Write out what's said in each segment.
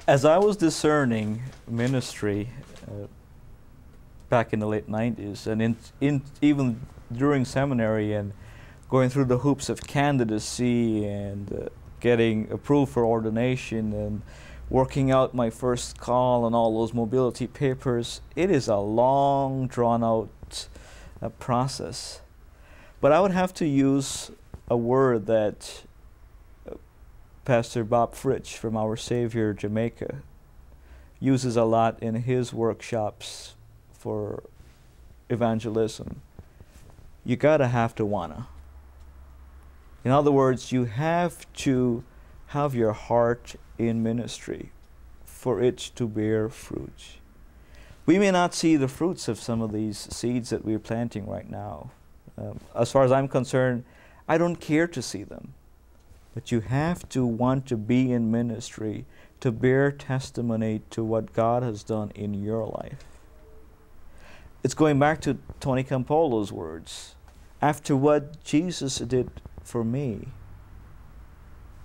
As I was discerning ministry back in the late 90s, and even during seminary and going through the hoops of candidacy and getting approved for ordination and working out my first call and all those mobility papers, it is a long, drawn-out process. But I would have to use a word that Pastor Bob Fritsch from Our Savior Jamaica uses a lot in his workshops for evangelism. You gotta have to wanna. In other words, you have to have your heart in ministry for it to bear fruit. We may not see the fruits of some of these seeds that we're planting right now. As far as I'm concerned, I don't care to see them. But you have to want to be in ministry to bear testimony to what God has done in your life. It's going back to Tony Campolo's words. After what Jesus did for me,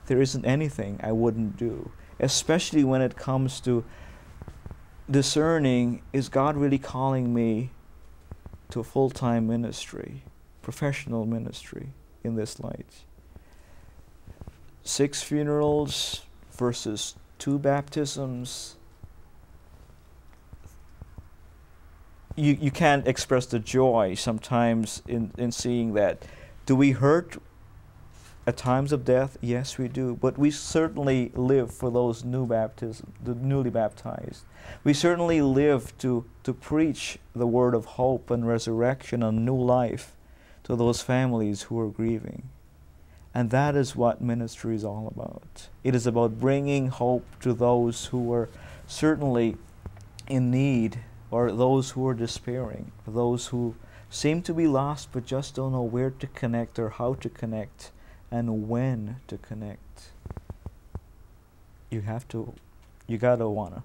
there isn't anything I wouldn't do, especially when it comes to discerning, is God really calling me to a full-time ministry, professional ministry in this light? 6 funerals versus 2 baptisms. You can't express the joy sometimes in seeing that. Do we hurt at times of death? Yes, we do. But we certainly live for those new baptisms, the newly baptized. We certainly live to preach the word of hope and resurrection and new life to those families who are grieving. And that is what ministry is all about. It is about bringing hope to those who are certainly in need, or those who are despairing, those who seem to be lost but just don't know where to connect or how to connect and when to connect. You gotta wanna.